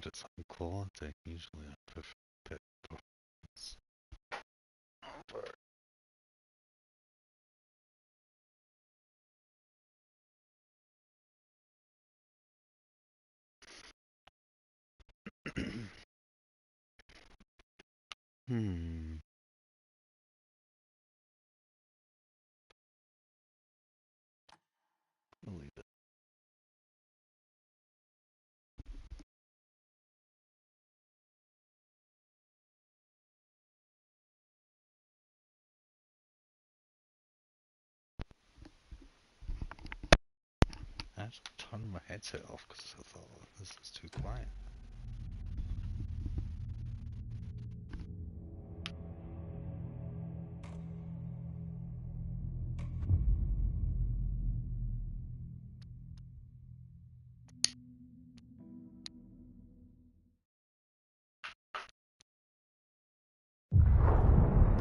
but it's on quality. Usually I prefer pit performance. But hmm. I'll leave it. I actually turned my headset off because I thought this is too quiet.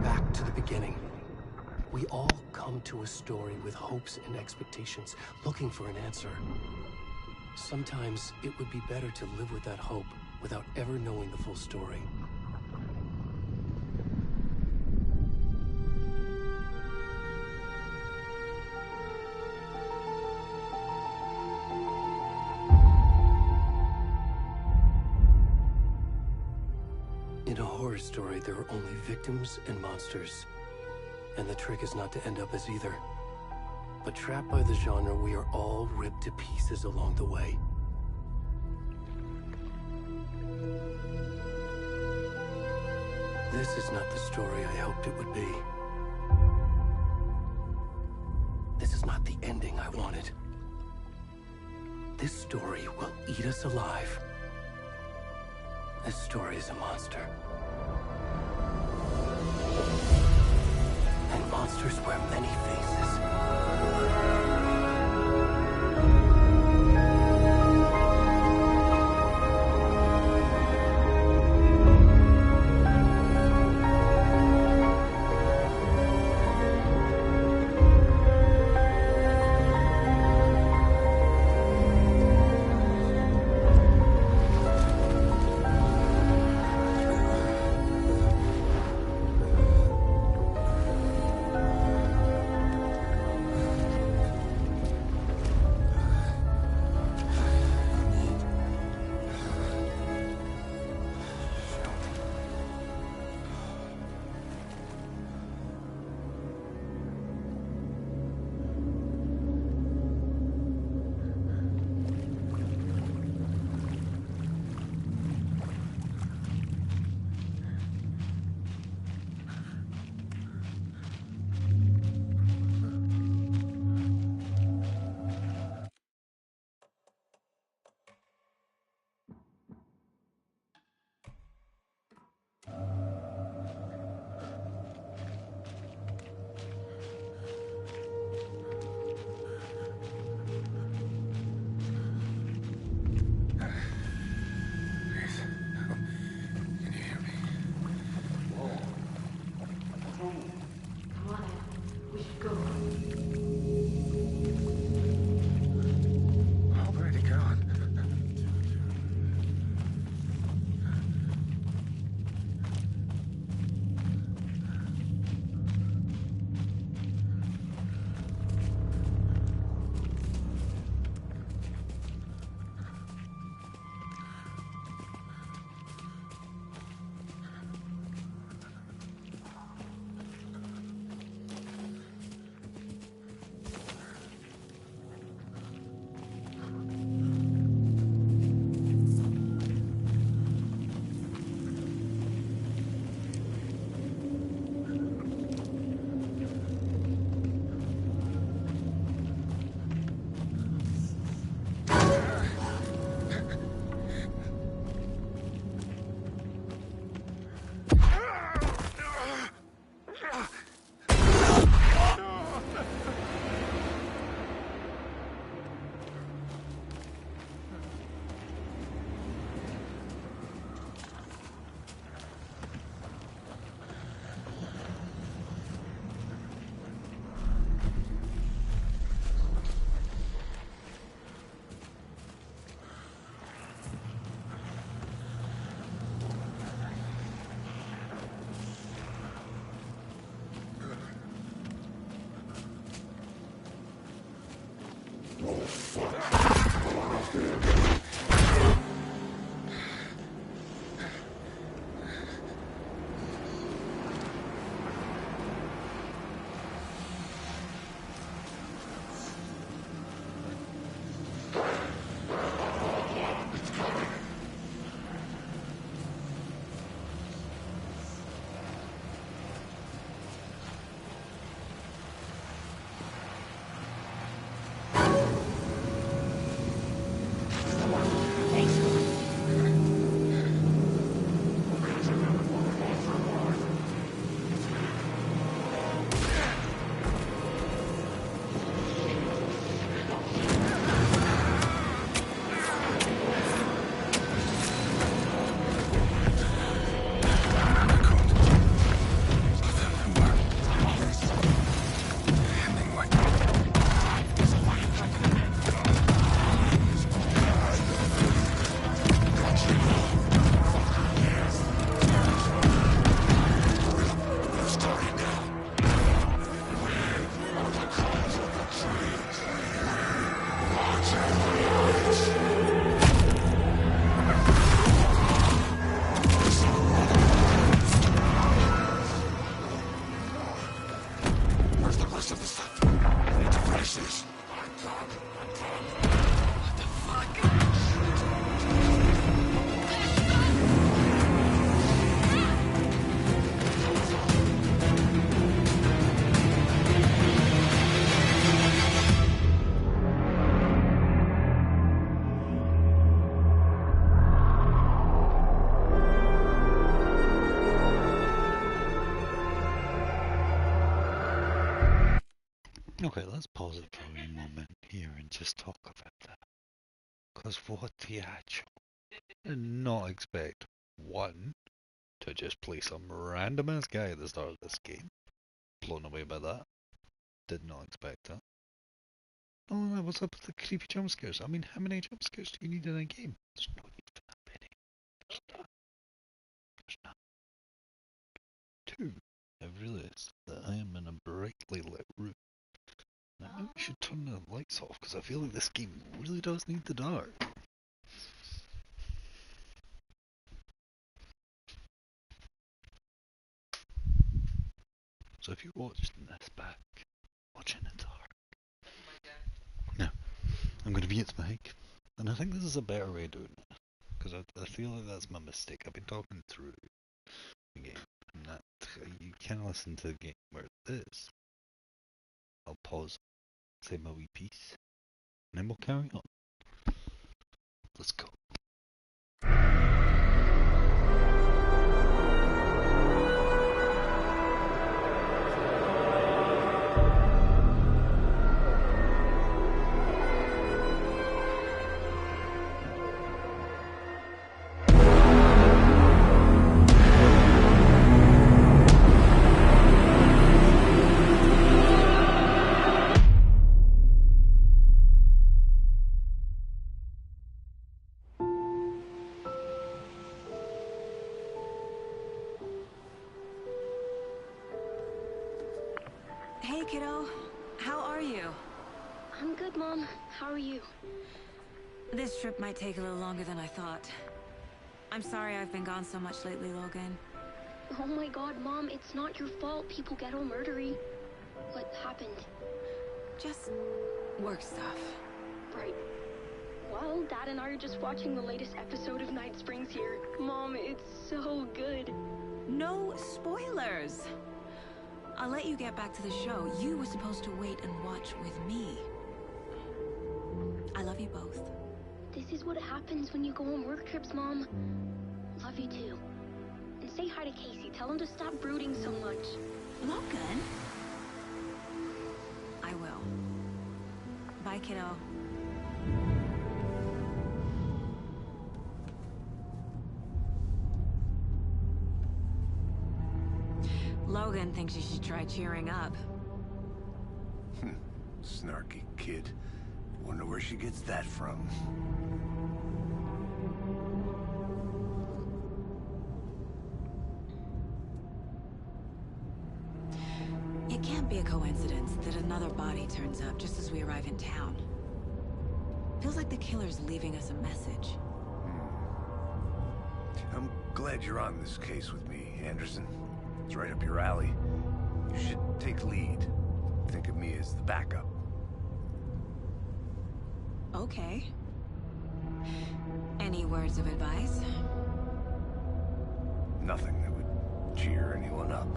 Back to the beginning. We all come to a story with hopes and expectations, looking for an answer. Sometimes it would be better to live with that hope without ever knowing the full story. In a horror story, there are only victims and monsters. And the trick is not to end up as either. But trapped by the genre, we are all ripped to pieces along the way. This is not the story I hoped it would be. This is not the ending I wanted. This story will eat us alive. This story is a monster. And monsters wear many faces. Okay, let's pause it for a wee moment here and just talk about that. Because what the actual... Did not expect one to just play some random ass guy at the start of this game. Blown away by that. Did not expect that. Oh, what's up with the creepy jump scares? I mean, how many jump scares do you need in a game? There's no need for that many. There's none. There's none. Two, I've realised that I am in a brightly lit room. Now, maybe we should turn the lights off because I feel like this game really does need the dark. So if you're watching this back, watch in the dark. Now, I'm going to mute the mic, and I think this is a better way of doing it, because I feel like that's my mistake. I've been talking through the game, and that you can listen to the game where this. I'll pause, say my wee piece, and then we'll carry on. Let's go. Hey, kiddo. How are you? I'm good, Mom. How are you? This trip might take a little longer than I thought. I'm sorry I've been gone so much lately, Logan. Oh my god, Mom, it's not your fault people get all murdery. What happened? Just work stuff. Right. Well, Dad and I are just watching the latest episode of Night Springs here. Mom, it's so good. No spoilers! I'll let you get back to the show. You were supposed to wait and watch with me. I love you both. This is what happens when you go on work trips, Mom. Love you too. And say hi to Casey. Tell him to stop brooding so much. Logan? I will. Bye, kiddo. Logan thinks you should try cheering up. Snarky kid. Wonder where she gets that from. It can't be a coincidence that another body turns up just as we arrive in town. Feels like the killer's leaving us a message. I'm glad you're on this case with me, Anderson. It's right up your alley. You should take lead. Think of me as the backup. Okay. Any words of advice? Nothing that would cheer anyone up.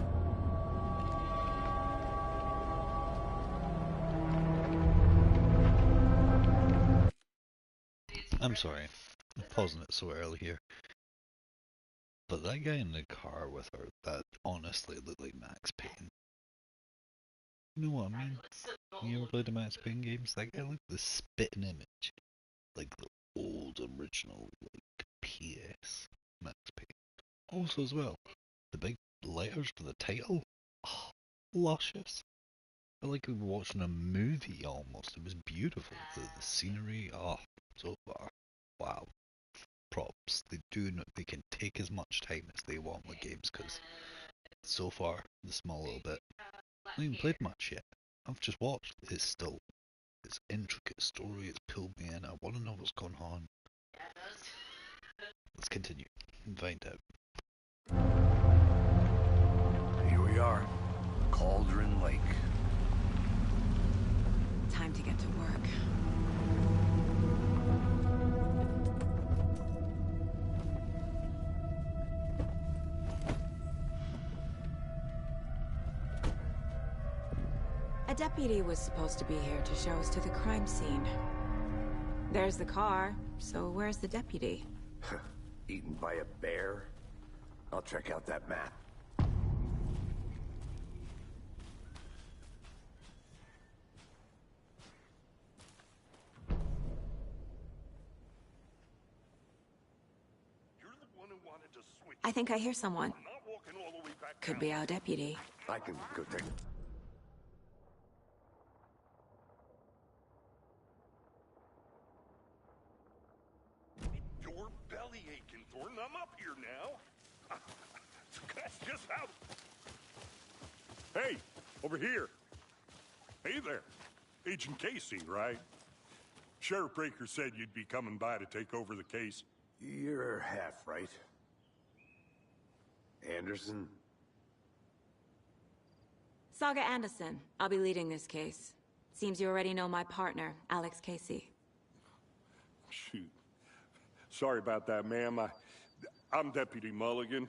I'm sorry, I'm pausing it so early here. But that guy in the car with her, that honestly looked like Max Payne. You know what I mean? You ever played the Max Payne games? That guy looked the spitting image. Like the old original, like, PS Max Payne. Also as well, the big letters for the title. Oh, luscious. I felt like we were watching a movie almost. It was beautiful. The scenery, oh, so far. Wow. Props. They can take as much time as they want with games, because so far, the small little bit, I haven't even played much yet. I've just watched. It's intricate story, it's pulled me in, I want to know what's going on. Let's continue and find out. Here we are. Cauldron Lake. Time to get to work. A deputy was supposed to be here to show us to the crime scene. There's the car, so where's the deputy? Eaten by a bear? I'll check out that map. I think I hear someone. Could be our deputy. I can go take... Your belly aching, Thornton. I'm up here now. That's just how... Hey, over here. Hey there. Agent Casey, right? Sheriff Breaker said you'd be coming by to take over the case. You're half right. Anderson? Saga Anderson. I'll be leading this case. Seems you already know my partner, Alex Casey. Shoot. Sorry about that, ma'am. I'm Deputy Mulligan.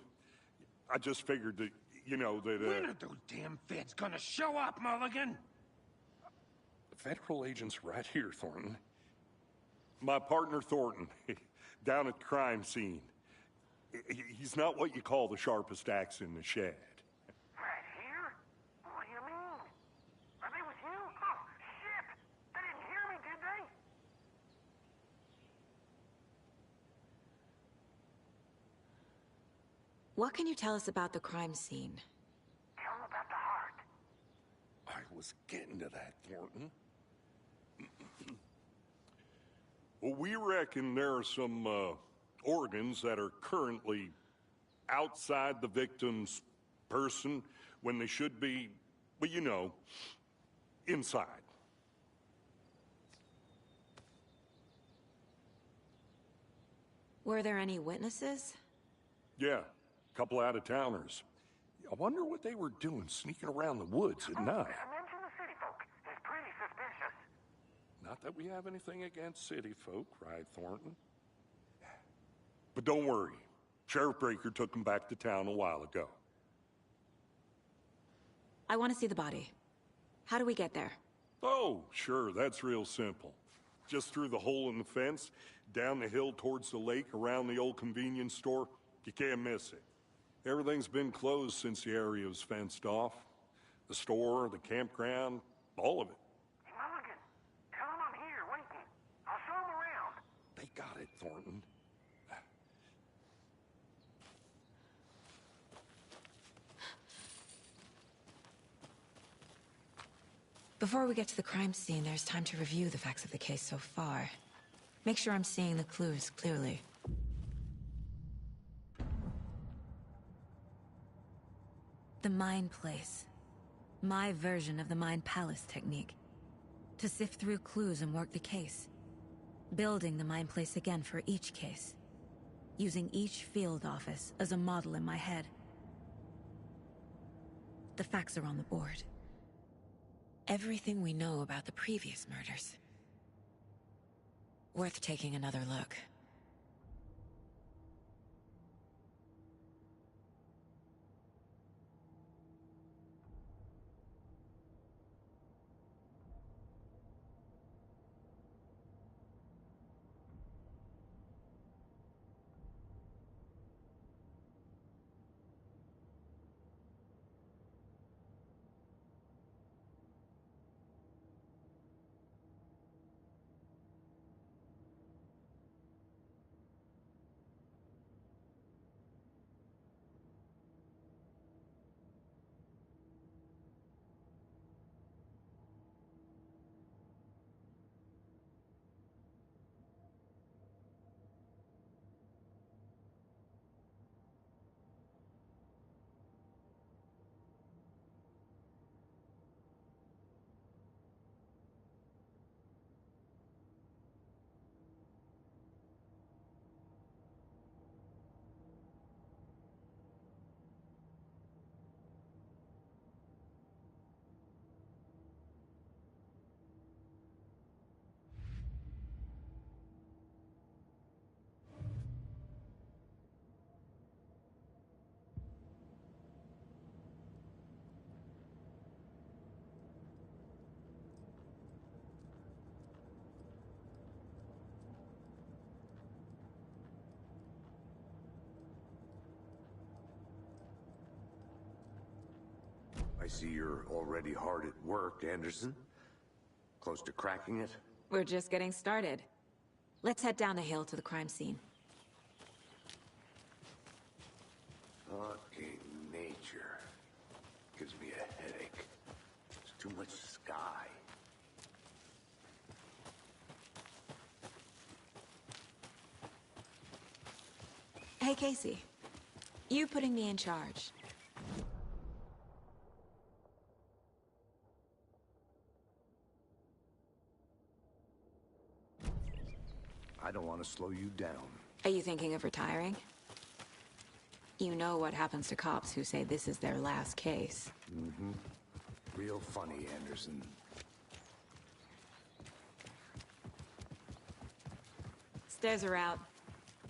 I just figured that, you know, that, When are those damn feds gonna show up, Mulligan? The federal agent's right here, Thornton. My partner, Thornton, down at the crime scene. He's not what you call the sharpest axe in the shed. Right here? What do you mean? Are they with you? Oh, shit! They didn't hear me, did they? What can you tell us about the crime scene? Tell them about the heart. I was getting to that, Thornton. Well, we reckon there are some organs that are currently outside the victim's person when they should be, well, you know, inside. Were there any witnesses? Yeah, a couple out-of-towners. I wonder what they were doing sneaking around the woods at night. Mention the city folk. It's pretty suspicious. Not that we have anything against city folk, right, Thornton? But don't worry. Sheriff Breaker took them back to town a while ago. I want to see the body. How do we get there? Oh, sure, that's real simple. Just through the hole in the fence, down the hill towards the lake, around the old convenience store. You can't miss it. Everything's been closed since the area was fenced off. The store, the campground, all of it. Hey, Mulligan, tell them I'm here, waiting. I'll show them around. They got it, Thornton. Before we get to the crime scene, there's time to review the facts of the case so far. Make sure I'm seeing the clues clearly. The Mind Place. My version of the Mind Palace technique. To sift through clues and work the case. Building the Mind Place again for each case. Using each field office as a model in my head. The facts are on the board. Everything we know about the previous murders. Worth taking another look. I see you're already hard at work, Anderson. Close to cracking it? We're just getting started. Let's head down the hill to the crime scene. Fucking nature. Gives me a headache. There's too much sky. Hey, Casey. You putting me in charge. I don't want to slow you down. Are you thinking of retiring? You know what happens to cops who say this is their last case. Mm-hmm. Real funny, Anderson. Stairs are out.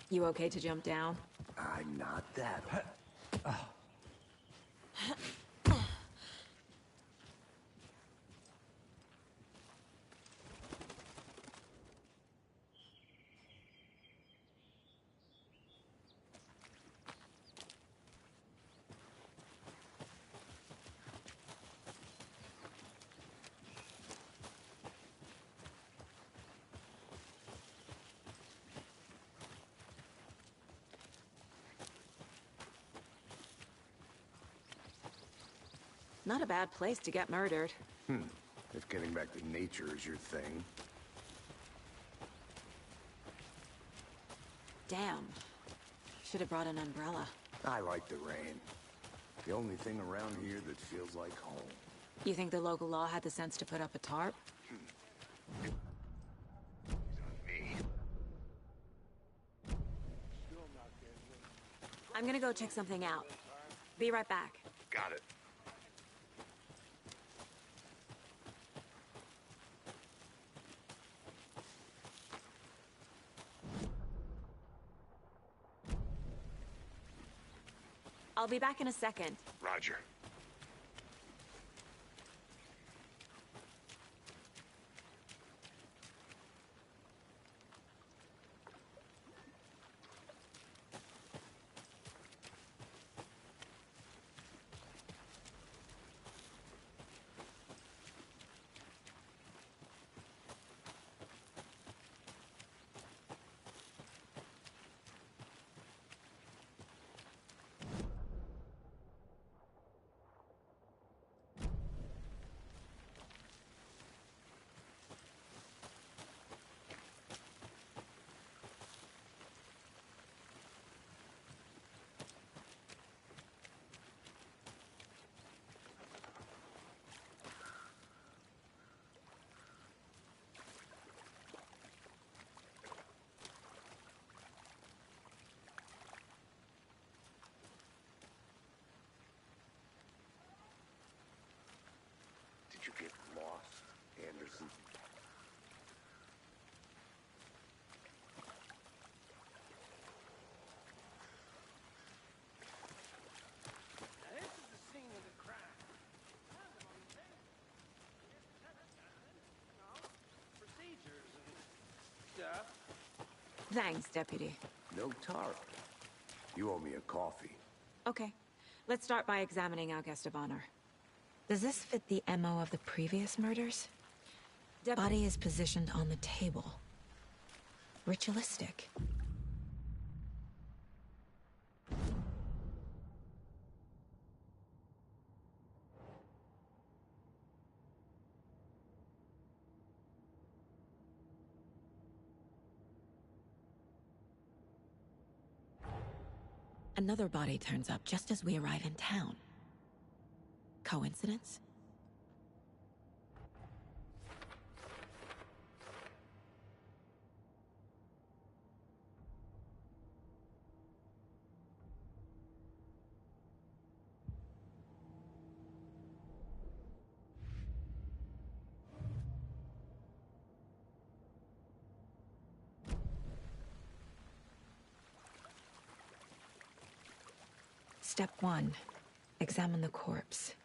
You okay to jump down? I'm not that old. Not a bad place to get murdered. If getting back to nature is your thing. Damn. Should have brought an umbrella. I like the rain. The only thing around here that feels like home. You think the local law had the sense to put up a tarp? Me. I'm gonna go check something out. Be right back. Got it. I'll be back in a second. Roger. Did you get lost, Anderson? Now, this is the scene of the crime. Procedures and stuff. Thanks, Deputy. No tarp. You owe me a coffee. Okay. Let's start by examining our guest of honor. Does this fit the MO of the previous murders? The body is positioned on the table. Ritualistic. Another body turns up just as we arrive in town. Coincidence? Step 1. Examine the corpse.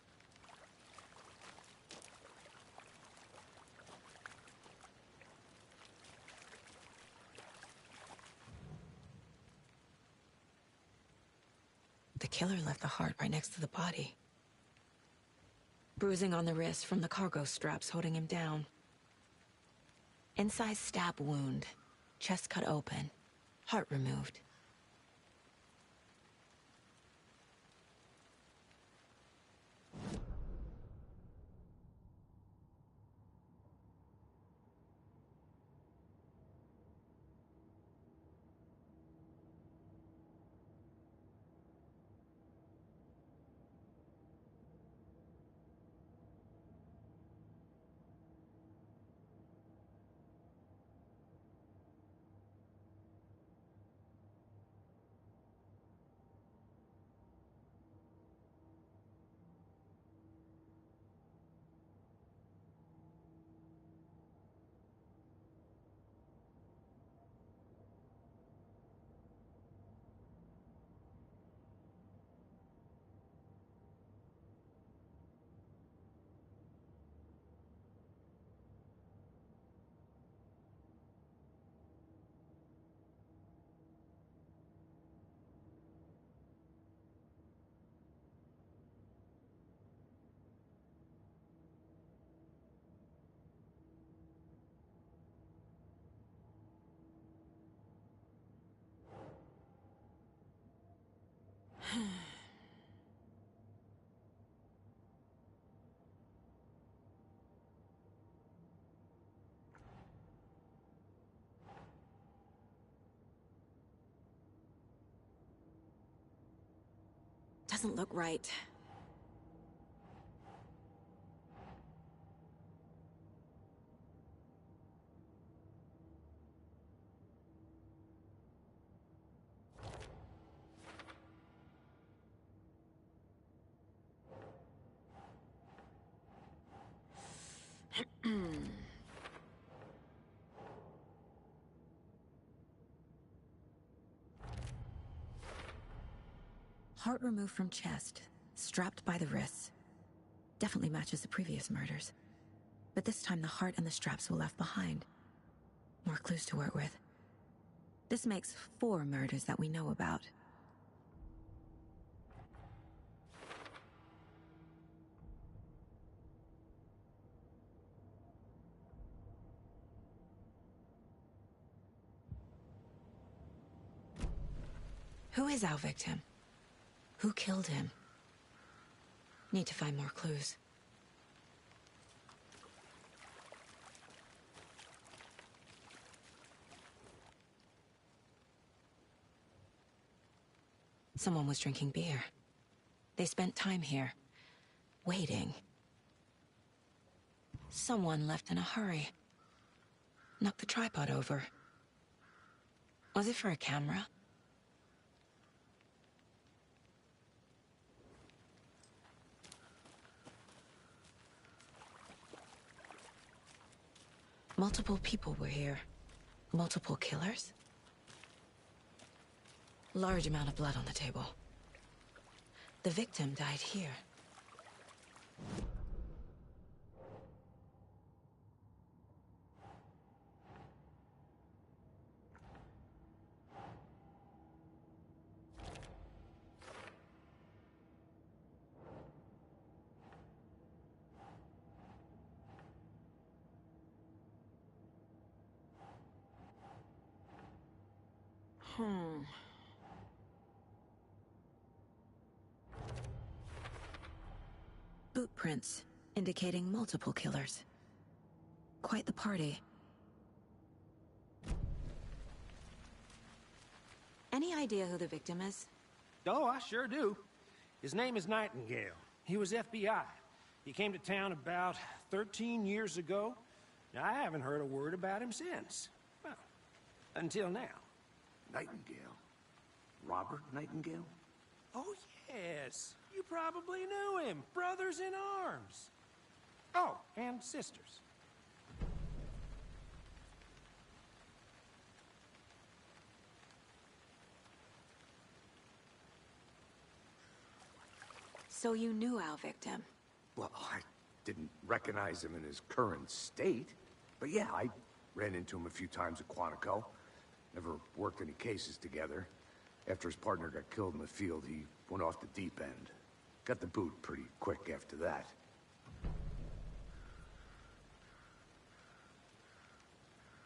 The killer left the heart right next to the body. Bruising on the wrist from the cargo straps holding him down. Incised stab wound. Chest cut open. Heart removed. Doesn't look right. Heart removed from chest, strapped by the wrists. Definitely matches the previous murders. But this time the heart and the straps were left behind. More clues to work with. This makes 4 murders that we know about. Who is our victim? Who killed him? Need to find more clues. Someone was drinking beer. They spent time here, waiting. Someone left in a hurry. Knocked the tripod over. Was it for a camera? Multiple people were here. Multiple killers? Large amount of blood on the table. The victim died here. Boot prints, indicating multiple killers. Quite the party. Any idea who the victim is? Oh, I sure do. His name is Nightingale. He was FBI. He came to town about 13 years ago. Now, I haven't heard a word about him since. Well, until now. Nightingale? Robert Nightingale? Oh, yes. You probably knew him. Brothers in arms. Oh, and sisters. So you knew our victim? Well, I didn't recognize him in his current state. But yeah, I ran into him a few times at Quantico. Never worked any cases together. After his partner got killed in the field, he went off the deep end. Got the boot pretty quick after that.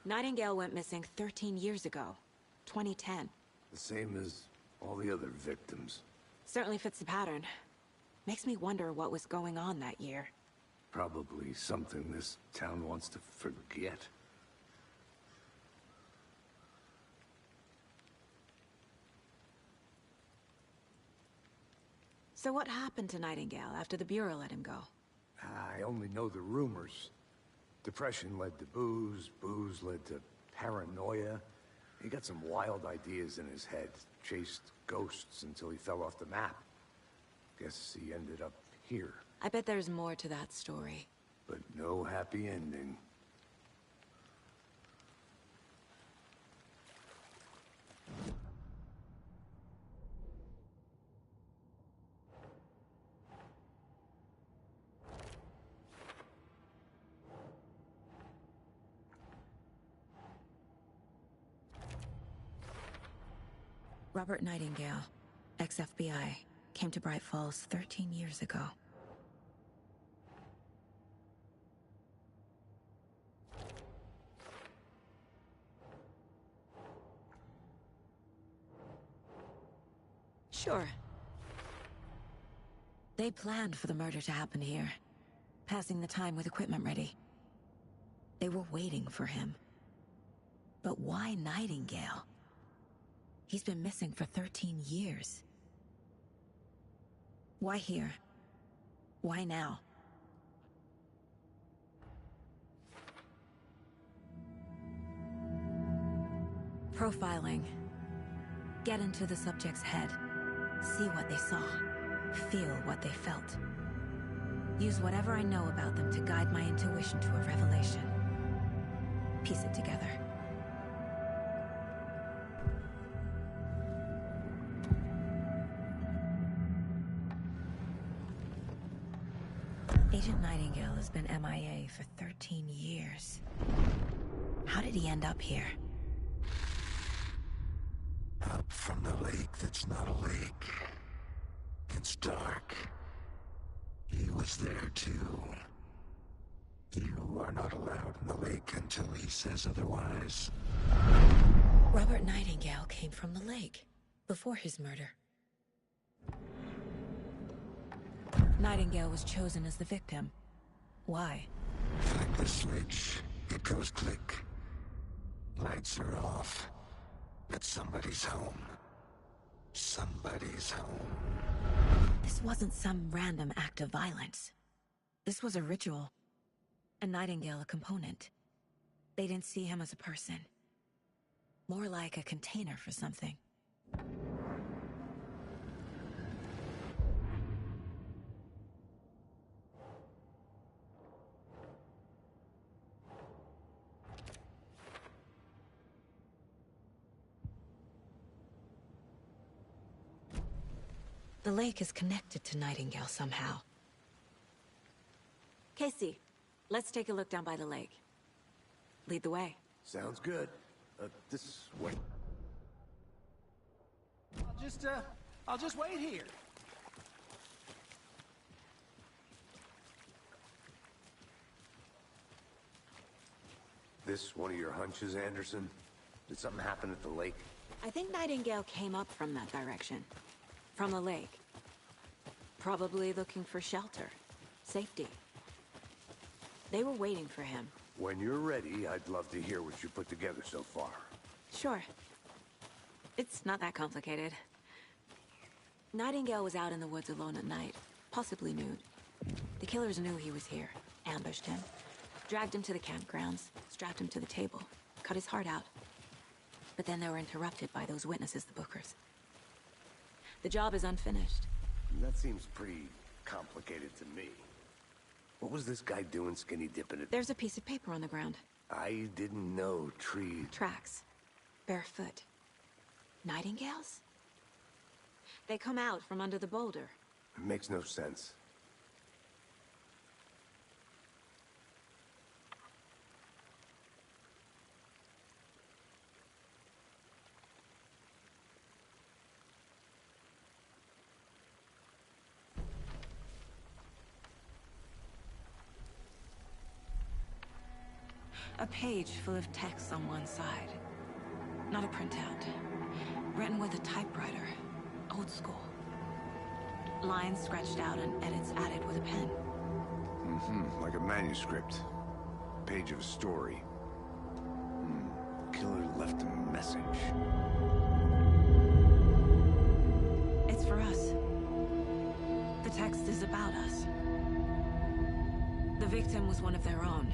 Nightingale went missing 13 years ago. 2010. The same as all the other victims. Certainly fits the pattern. Makes me wonder what was going on that year. Probably something this town wants to forget. So what happened to Nightingale after the Bureau let him go? I only know the rumors. Depression led to booze, booze led to paranoia. He got some wild ideas in his head, chased ghosts until he fell off the map. Guess he ended up here. I bet there's more to that story. But no happy ending. Robert Nightingale, ex-FBI, came to Bright Falls 13 years ago. Sure. They planned for the murder to happen here, passing the time with equipment ready. They were waiting for him. But why Nightingale? He's been missing for 13 years. Why here? Why now? Profiling. Get into the subject's head. See what they saw. Feel what they felt. Use whatever I know about them to guide my intuition to a revelation. Piece it together. Agent Nightingale has been MIA for 13 years. How did he end up here? Up from the lake that's not a lake. It's dark. He was there too. You are not allowed in the lake until he says otherwise. Robert Nightingale came from the lake, before his murder. Nightingale was chosen as the victim. Why? Flick the switch. It goes click. Lights are off. But somebody's home. Somebody's home. This wasn't some random act of violence. This was a ritual. And Nightingale a component. They didn't see him as a person. More like a container for something. The lake is connected to Nightingale somehow. Casey, let's take a look down by the lake. Lead the way. Sounds good. This way. I'll just wait here. This one of your hunches, Anderson? Did something happen at the lake? I think Nightingale came up from that direction. From the lake. Probably looking for shelter. Safety. They were waiting for him. When you're ready, I'd love to hear what you put together so far. Sure. It's not that complicated. Nightingale was out in the woods alone at night, possibly nude. The killers knew he was here, ambushed him, dragged him to the campgrounds, strapped him to the table, cut his heart out. But then they were interrupted by those witnesses, the Bookers. The job is unfinished. That seems pretty complicated to me. What was this guy doing skinny dipping it? There's a piece of paper on the ground. I didn't know trees. Tracks. Barefoot. Nightingales? They come out from under the boulder. It makes no sense. A page full of text on one side. Not a printout. Written with a typewriter. Old school. Lines scratched out and edits added with a pen. Like a manuscript. Page of a story. Killer left a message. It's for us. The text is about us. The victim was one of their own.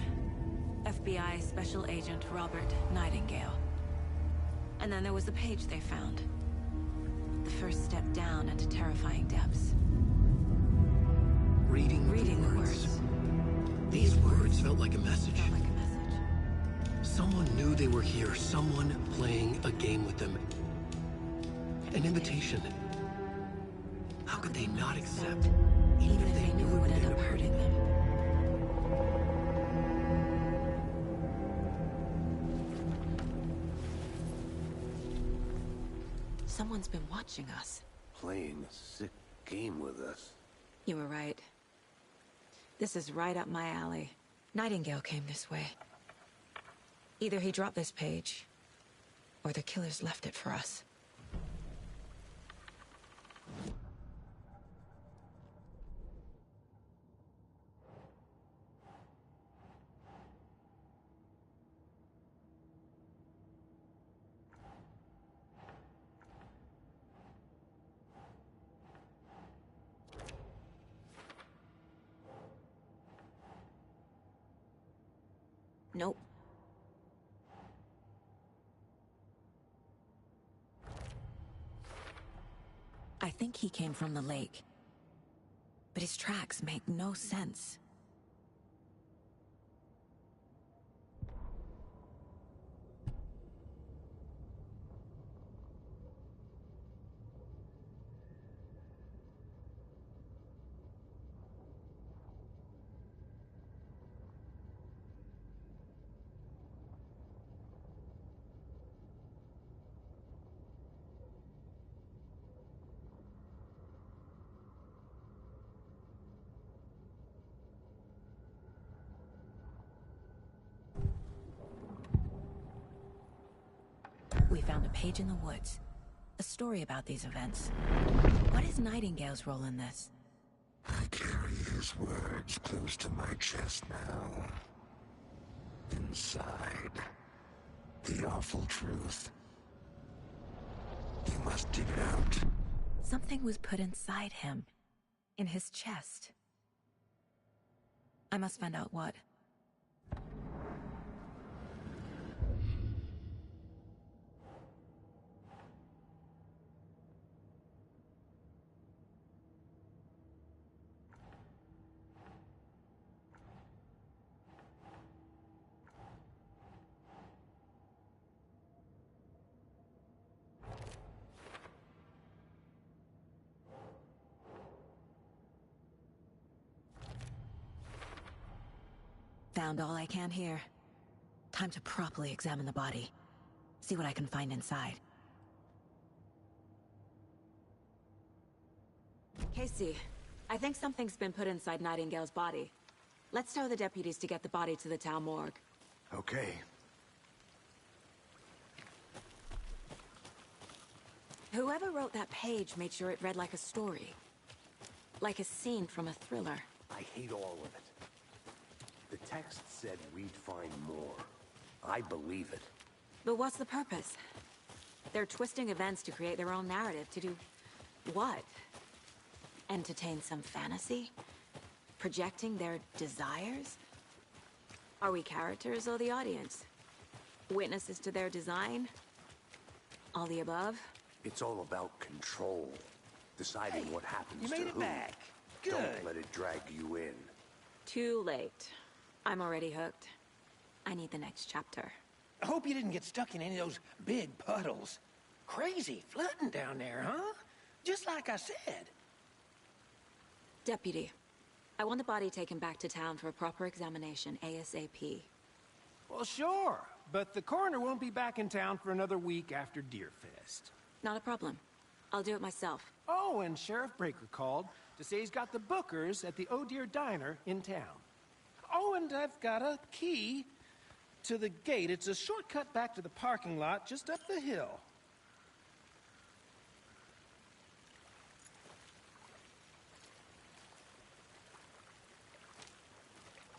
FBI Special Agent Robert Nightingale. And then there was the page they found. The first step down into terrifying depths. Reading the words. These words felt like a message. Someone knew they were here. Someone playing a game with them. An invitation. How could they not accept? Even if they knew it would end up hurting them. Someone's been watching us. Playing a sick game with us. You were right. This is right up my alley. Nightingale came this way. Either he dropped this page, or the killers left it for us. think he came from the lake. But his tracks make no sense. We found a page in the woods. A story about these events. What is Nightingale's role in this? I carry his words close to my chest now. Inside, the awful truth. You must dig it out. Something was put inside him. In his chest. I must find out what. Found all I can here. Time to properly examine the body. See what I can find inside. Casey, I think something's been put inside Nightingale's body. Let's tell the deputies to get the body to the town morgue. Okay. Whoever wrote that page made sure it read like a story. Like a scene from a thriller. I hate all of it. The text said we'd find more. I believe it. But what's the purpose? They're twisting events to create their own narrative. To do what? Entertain some fantasy? Projecting their desires? Are we characters or the audience? Witnesses to their design? All the above? It's all about control. Deciding what happens You to made it who. back. Good. Don't let it drag you in. Too late. I'm already hooked. I need the next chapter. I hope you didn't get stuck in any of those big puddles. Crazy flooding down there, huh? Just like I said. Deputy, I want the body taken back to town for a proper examination, ASAP. Well, sure. But the coroner won't be back in town for another week after Deerfest. Not a problem. I'll do it myself. Oh, and Sheriff Breaker called to say he's got the bookers at the Oh Dear Diner in town. Oh, and I've got a key to the gate. It's a shortcut back to the parking lot just up the hill.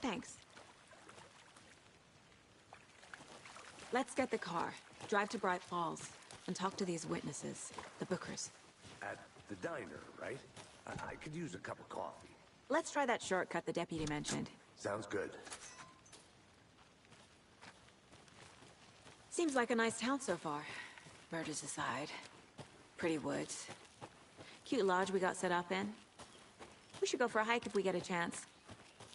Thanks. Let's get the car, drive to Bright Falls, and talk to these witnesses, the bookers. At the diner, right? I could use a cup of coffee. Let's try that shortcut the deputy mentioned. Sounds good. Seems like a nice town so far. Murders aside. Pretty woods. Cute lodge we got set up in. We should go for a hike if we get a chance.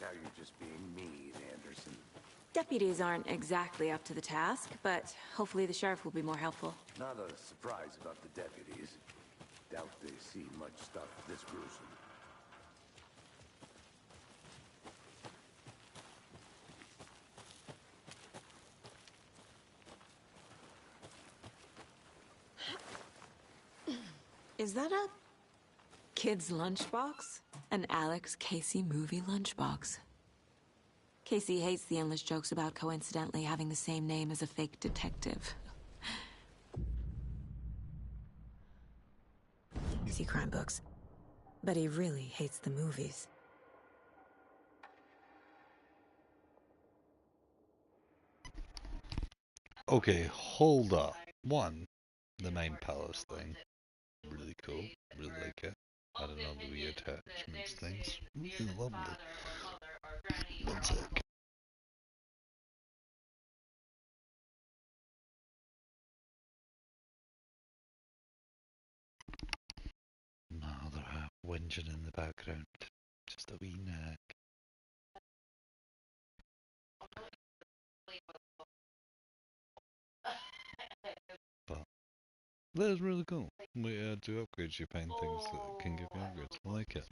Now you're just being mean, Anderson. Deputies aren't exactly up to the task, but hopefully the sheriff will be more helpful. Not a surprise about the deputies. Doubt they see much stuff this gruesome. Is that a kid's lunchbox? An Alex Casey movie lunchbox. Casey hates the endless jokes about coincidentally having the same name as a fake detective. Easy crime books. But he really hates the movies. Okay, hold up. One, the main palace thing. Really cool. Really like it. I don't know the reattachments things. Really lovely. One sec. whinging in the background. Just a wee nag. But that is really cool. We do upgrades, you find things that can give you upgrades. I like it.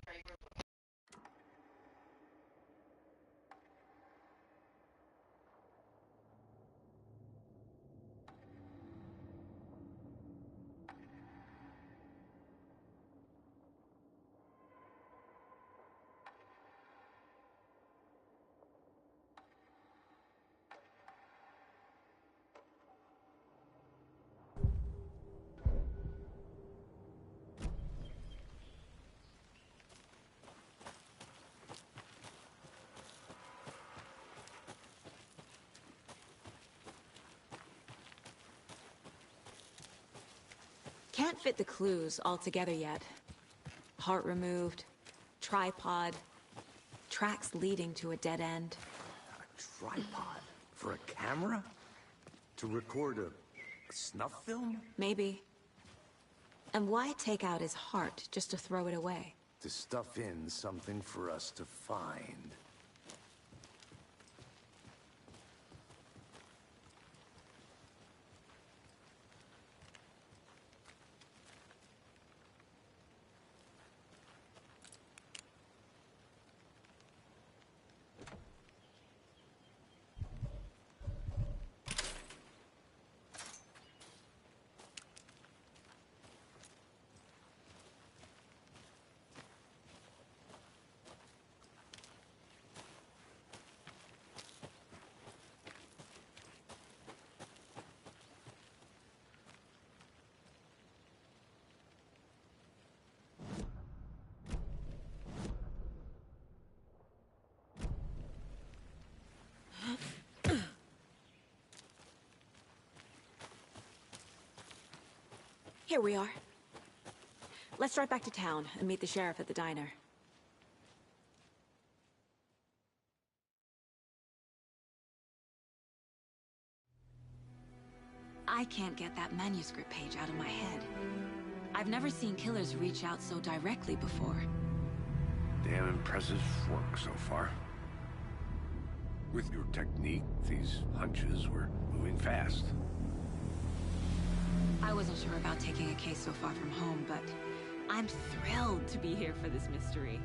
Can't fit the clues all together yet. Heart removed, tripod, tracks leading to a dead end. A tripod? For a camera? To record a snuff film? Maybe. And why take out his heart just to throw it away? To stuff in something for us to find. Here we are. Let's drive back to town and meet the sheriff at the diner. I can't get that manuscript page out of my head. I've never seen killers reach out so directly before. Damn impressive work so far. With your technique, these hunches were moving fast. I wasn't sure about taking a case so far from home, but I'm thrilled to be here for this mystery.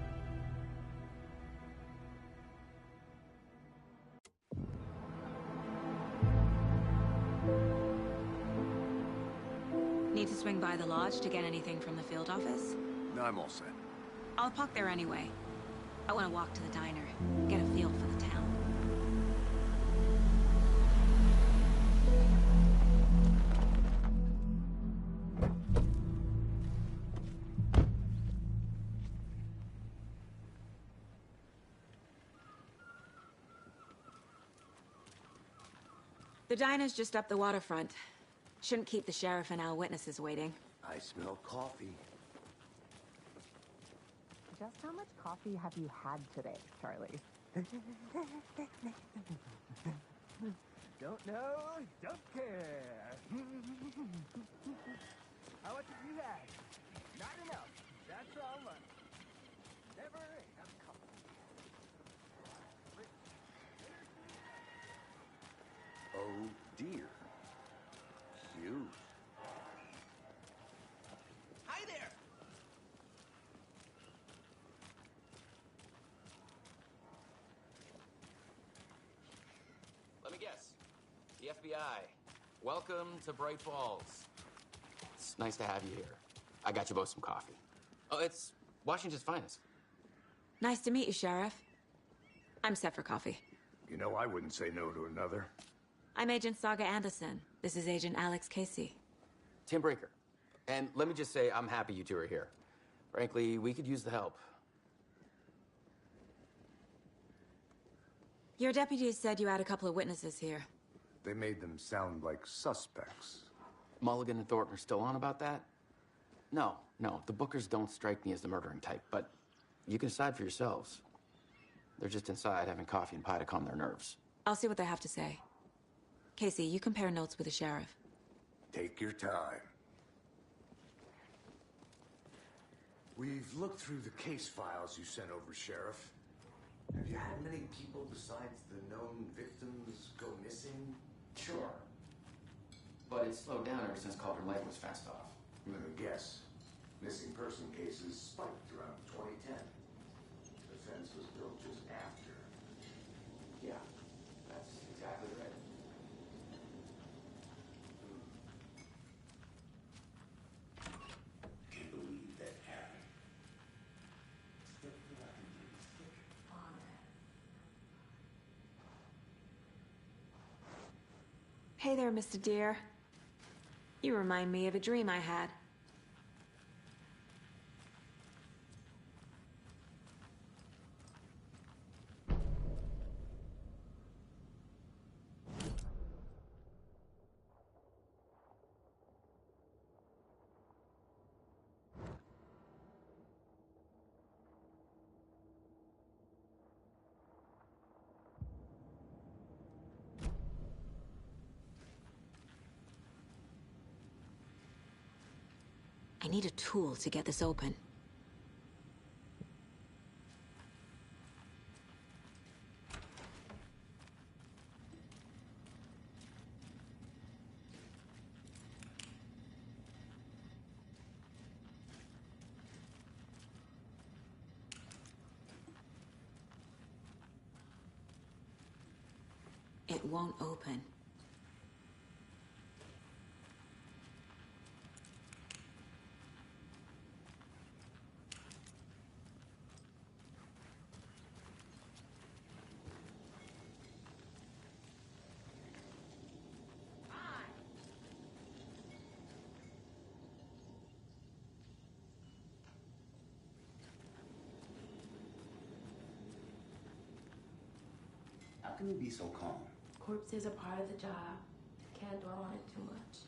Need to swing by the lodge to get anything from the field office? No, I'm all set. I'll park there anyway. I want to walk to the diner, get a feel for the town. The diner's just up the waterfront. Shouldn't keep the sheriff and our witnesses waiting. I smell coffee. Just how much coffee have you had today, Charlie? Don't know, don't care. How much have you had? Not enough. That's all much. Never enough coffee. Oh dear. Cute. Hi there! Let me guess. The FBI. Welcome to Bright Falls. It's nice to have you here. I got you both some coffee. Oh, it's Washington's finest. Nice to meet you, Sheriff. I'm set for coffee. You know, I wouldn't say no to another. I'm Agent Saga Anderson. This is Agent Alex Casey. Tim Brinker. And let me just say, I'm happy you two are here. Frankly, we could use the help. Your deputies said you had a couple of witnesses here. They made them sound like suspects. Mulligan and Thornton are still on about that? No, the Bookers don't strike me as the murdering type, but you can decide for yourselves. They're just inside having coffee and pie to calm their nerves. I'll see what they have to say. Casey, you compare notes with the sheriff. Take your time. We've looked through the case files you sent over, Sheriff. Have you had many people besides the known victims go missing? Sure. But it's slowed down ever since Cauldron Lake was fenced off. I'm gonna guess. Missing person cases spiked around 2010. The fence was built just after. Yeah, that's exactly right. Can't believe that happened. Hey there, Mr. Deer. You remind me of a dream I had. I need a tool to get this open. It won't open. How can you be so calm? Corpses are part of the job. Can't dwell on it too much.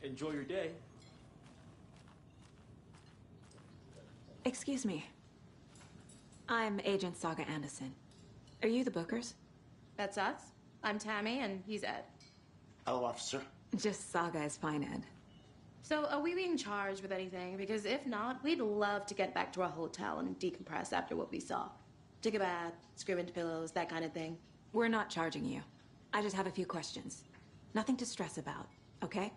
Enjoy your day. Excuse me. I'm Agent Saga Anderson. Are you the Bookers? That's us. I'm Tammy, and he's Ed. Hello, officer. Just Saga is fine, Ed. So, are we being charged with anything? Because if not, we'd love to get back to our hotel and decompress after what we saw. Take a bath, scream into pillows, that kind of thing. We're not charging you. I just have a few questions. Nothing to stress about, okay?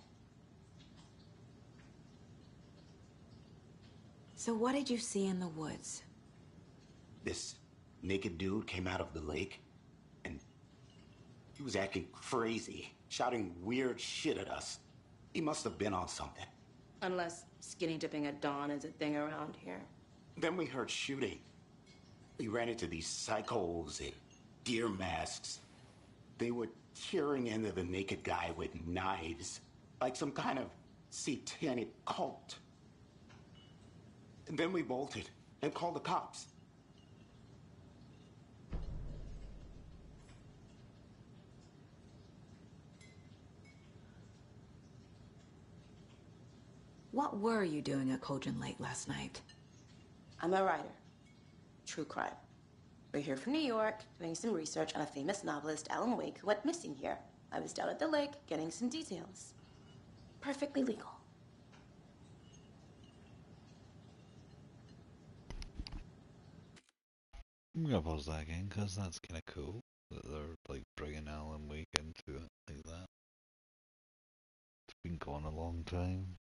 So what did you see in the woods? This naked dude came out of the lake, and he was acting crazy, shouting weird shit at us. He must have been on something. Unless skinny dipping at dawn is a thing around here. Then we heard shooting. We ran into these psychos in deer masks. They were tearing into the naked guy with knives, like some kind of satanic cult. And then we bolted and called the cops. What were you doing at Cauldron Lake last night? I'm a writer. True crime. We're here from New York, doing some research on a famous novelist, Alan Wake, who went missing here. I was down at the lake, getting some details. Perfectly legal. I'm gonna pause that again, because that's kind of cool that they're like bringing Alan Wake into it like that. It's been gone a long time.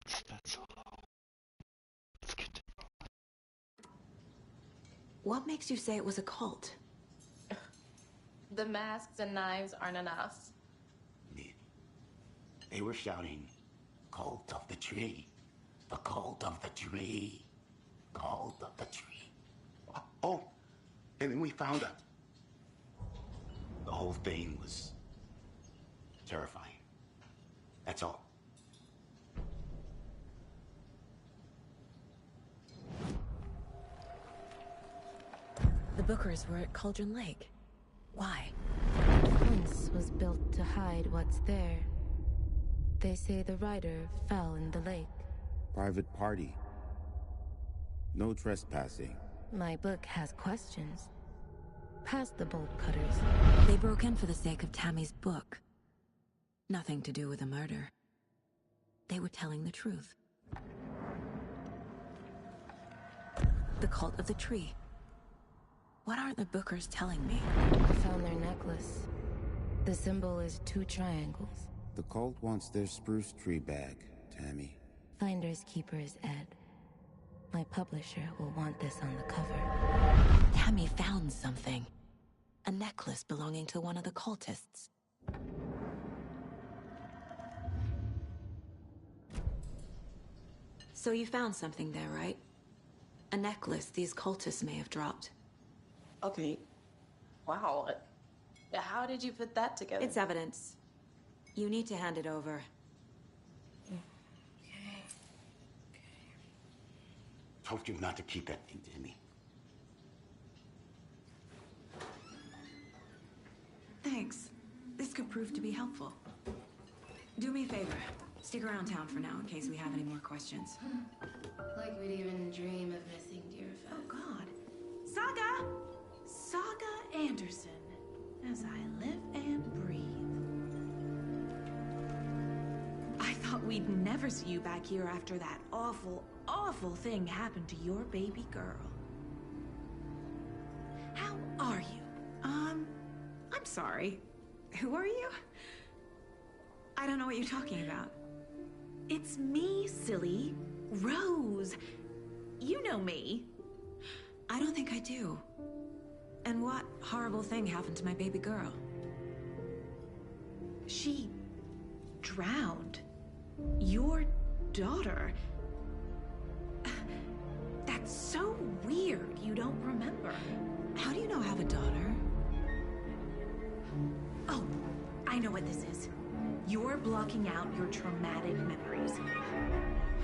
It's been so long. Let's continue. What makes you say it was a cult? The masks and knives aren't enough. They were shouting, "Cult of the tree, the cult of the tree, cult of the tree." Oh, and then we found out. The whole thing was terrifying. That's all. The Bookers were at Cauldron Lake. Why? The fence was built to hide what's there. They say the rider fell in the lake. Private party. No trespassing. My book has questions. Past the bolt cutters. They broke in for the sake of Tammy's book. Nothing to do with a murder. they were telling the truth. The cult of the tree. What aren't the Bookers telling me? I found their necklace. The symbol is 2 triangles. The cult wants their spruce tree back, Tammy. Finders keepers, Ed. My publisher will want this on the cover. Tammy found something. A necklace belonging to one of the cultists. So you found something there, right? A necklace these cultists may have dropped. Okay. Wow. How did you put that together? It's evidence. You need to hand it over. Told you not to keep that thing, Tammy. Thanks. This could prove to be helpful. Do me a favor. Stick around town for now in case we have any more questions. Like we'd even dream of missing Deerfest. Oh, God. Saga! Saga Anderson. As I live and breathe. I thought we'd never see you back here after that awful, awful thing happened to your baby girl. How are you? I'm sorry. Who are you? I don't know what you're talking about. It's me, silly. Rose. You know me. I don't think I do. And what horrible thing happened to my baby girl? She drowned. Your daughter. That's so weird you don't remember. How do you know I have a daughter? Oh, I know what this is. You're blocking out your traumatic memories.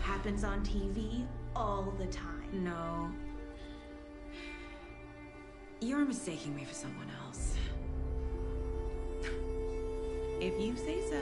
Happens on TV all the time. No. You're mistaking me for someone else. If you say so.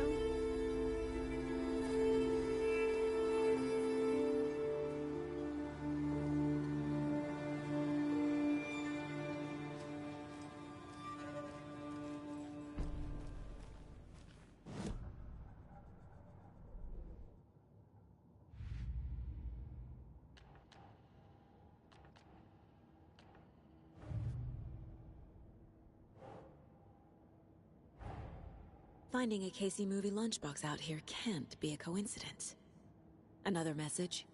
Finding a Casey movie lunchbox out here can't be a coincidence. Another message?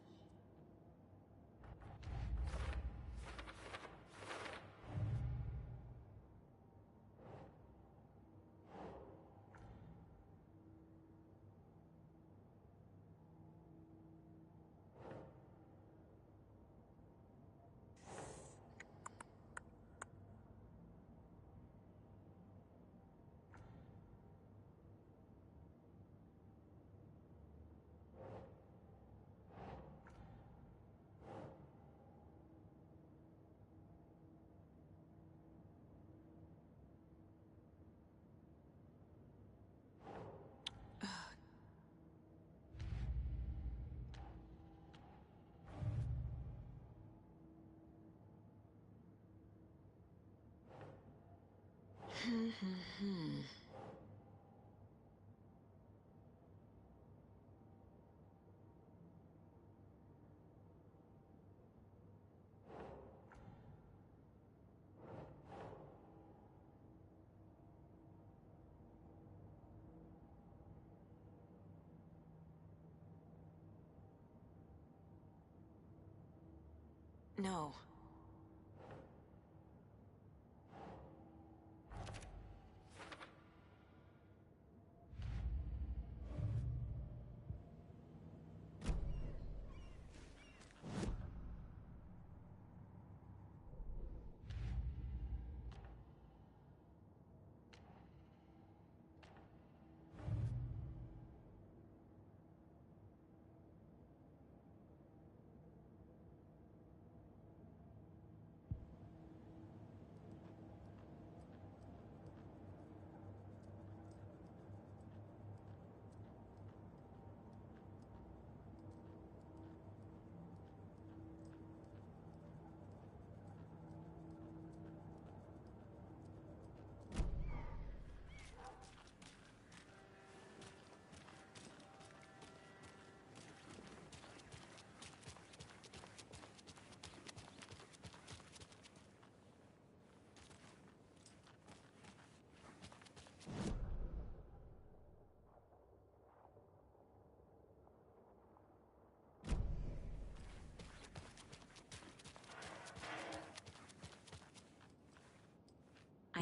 No.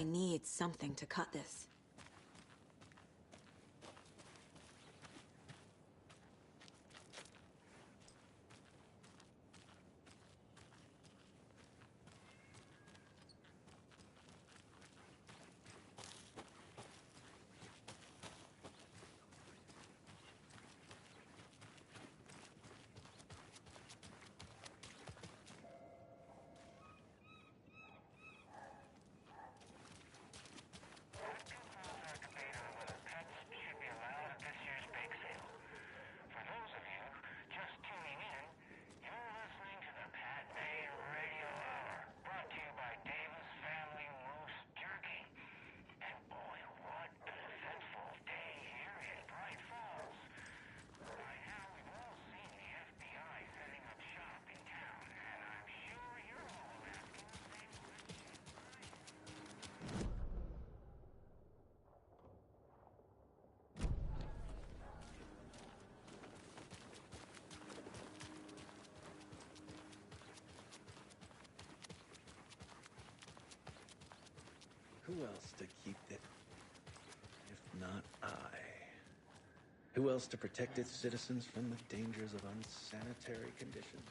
need something to cut this. Who else to keep it, if not I? Who else to protect its citizens from the dangers of unsanitary conditions?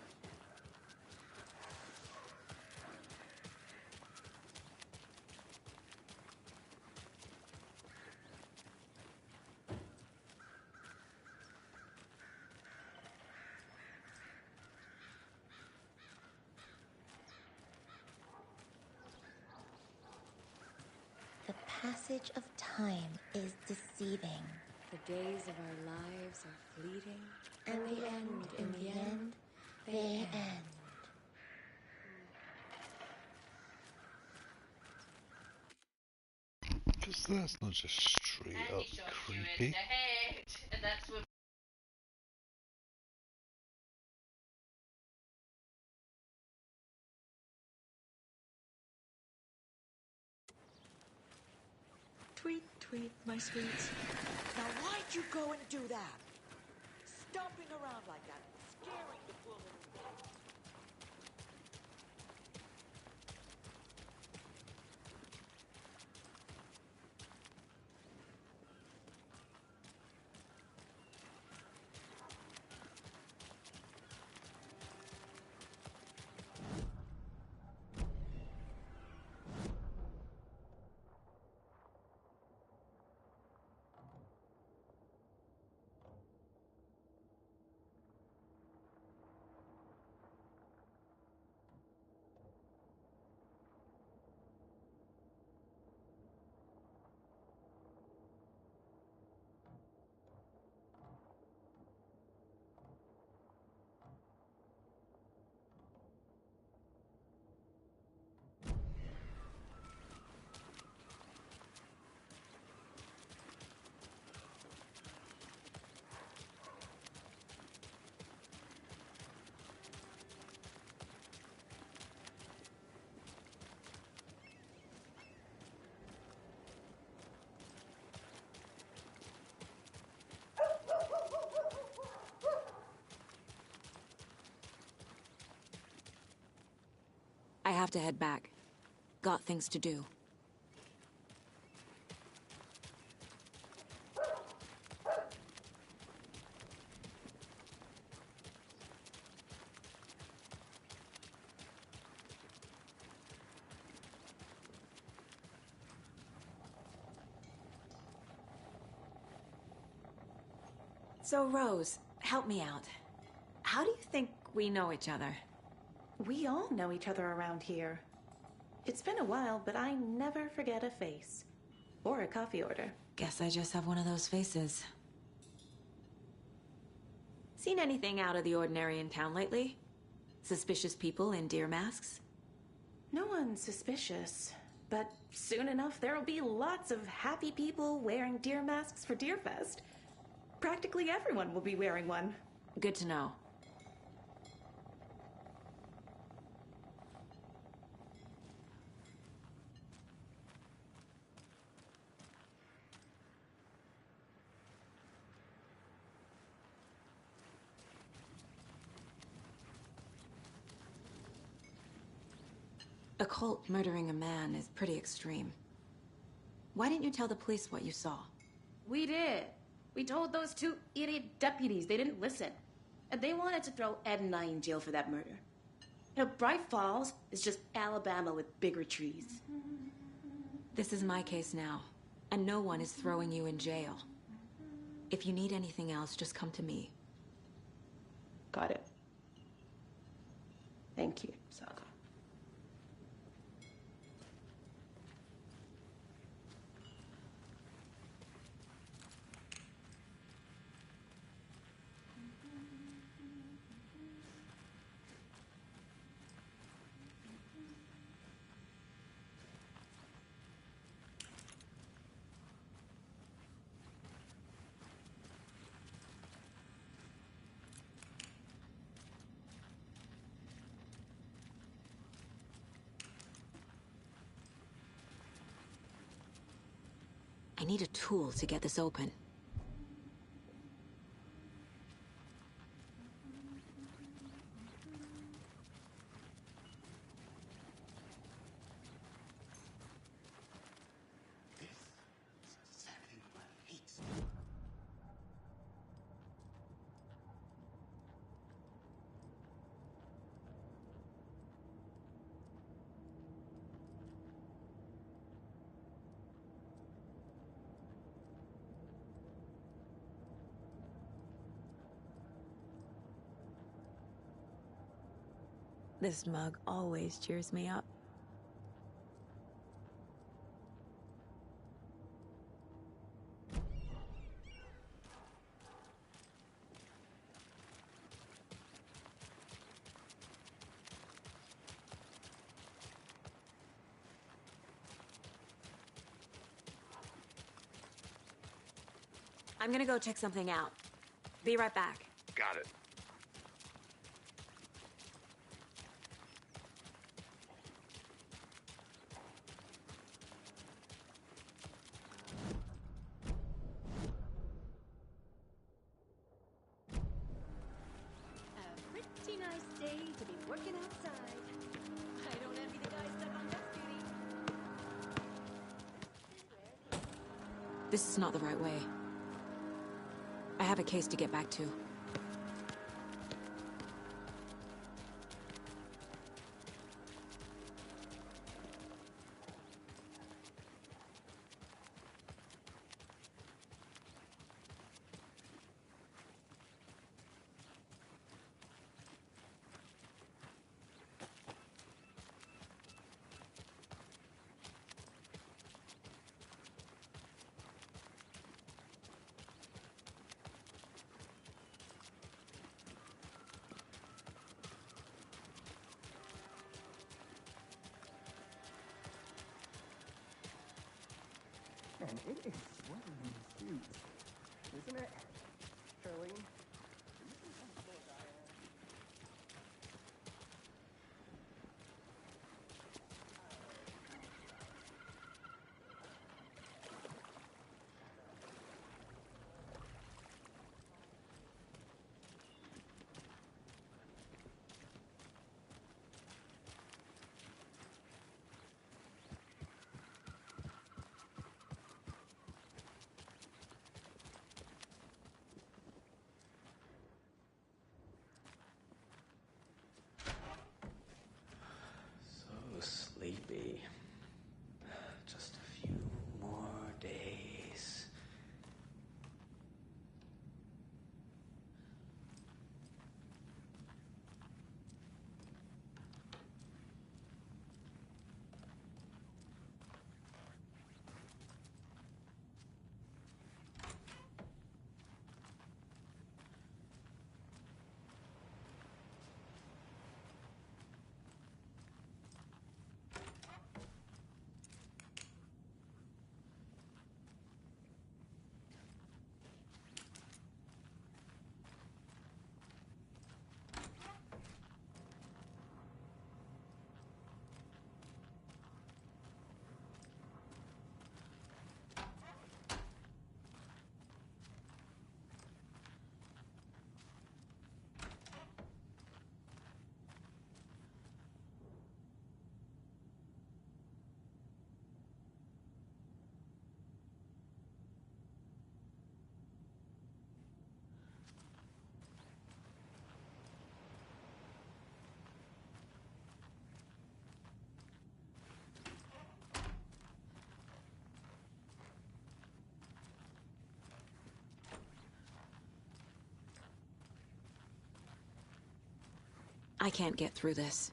The passage of time is deceiving. The days of our lives are fleeting. And they end, in the end, they end. Because that's not just straight up creepy. And that's what Tweet, tweet, my sweets. Now why'd you go and do that? Stomping around like that, scaring the poor little thing. I have to head back. Got things to do. So, Rose, help me out. How do you think we know each other? We all know each other around here. It's been a while, but I never forget a face. Or a coffee order. Guess I just have one of those faces. Seen anything out of the ordinary in town lately? Suspicious people in deer masks? No one's suspicious. But soon enough, there'll be lots of happy people wearing deer masks for Deerfest. Practically everyone will be wearing one. Good to know. A cult murdering a man is pretty extreme. Why didn't you tell the police what you saw? We did. We told those two idiot deputies. They didn't listen. And they wanted to throw Ed and I in jail for that murder. You know, Bright Falls is just Alabama with bigger trees. This is my case now, and no one is throwing you in jail. If you need anything else, just come to me. Got it. Thank you, Saga. I need a tool to get this open. This mug always cheers me up. I'm gonna go check something out. Be right back. Got it. A pretty nice day to be working outside. I don't envy the guy stuck on desk duty. This is not the right way. I have a case to get back to. And it is sweating in the suits, isn't it, Charlene? I can't get through this.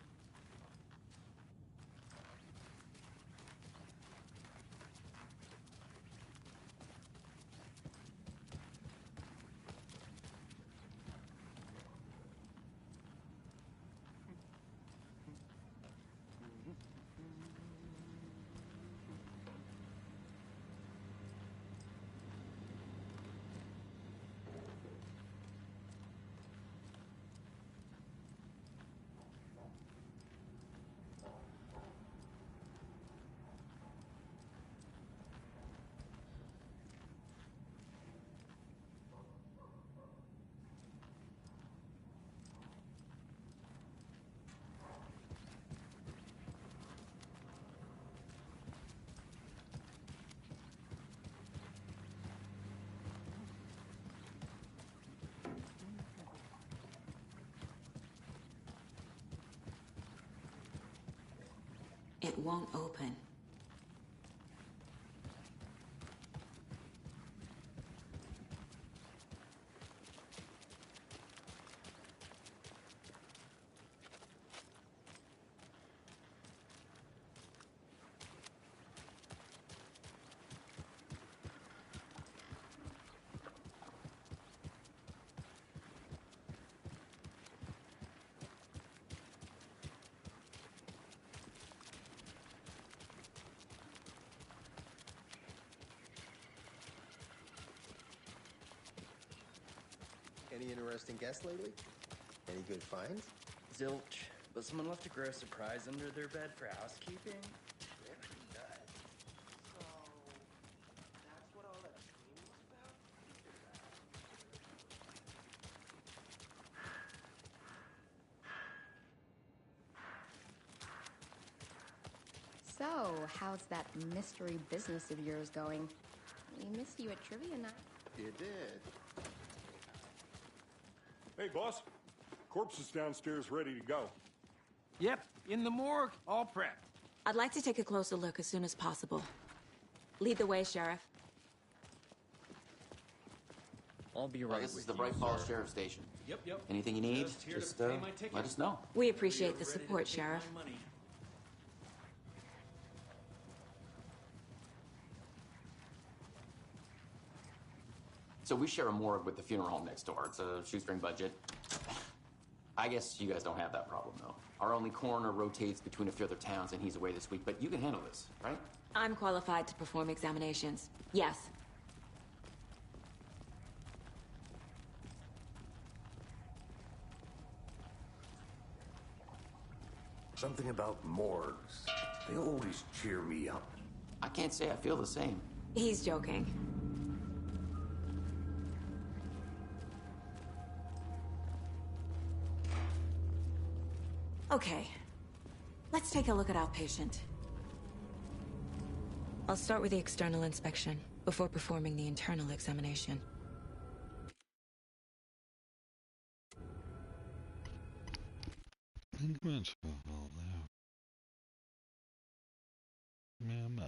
It won't open. Any interesting guests lately? Any good finds? Zilch, but someone left a gross surprise under their bed for housekeeping. So, how's that mystery business of yours going? We missed you at trivia night. You did. Hey, boss. Corpse is downstairs ready to go. Yep, in the morgue, all prepped. I'd like to take a closer look as soon as possible. Lead the way, Sheriff. I'll be right This is the Bright Falls Sheriff Station. Yep. Anything you need, here to just pay my ticket. let us know. We appreciate the support, Sheriff. So we share a morgue with the funeral home next door. It's a shoestring budget. I guess you guys don't have that problem, though. Our only coroner rotates between a few other towns, and he's away this week. But you can handle this, right? I'm qualified to perform examinations. Yes. Something about morgues. They always cheer me up. I can't say I feel the same. He's joking. Okay. Let's take a look at outpatient. I'll start with the external inspection before performing the internal examination. Yeah, I'm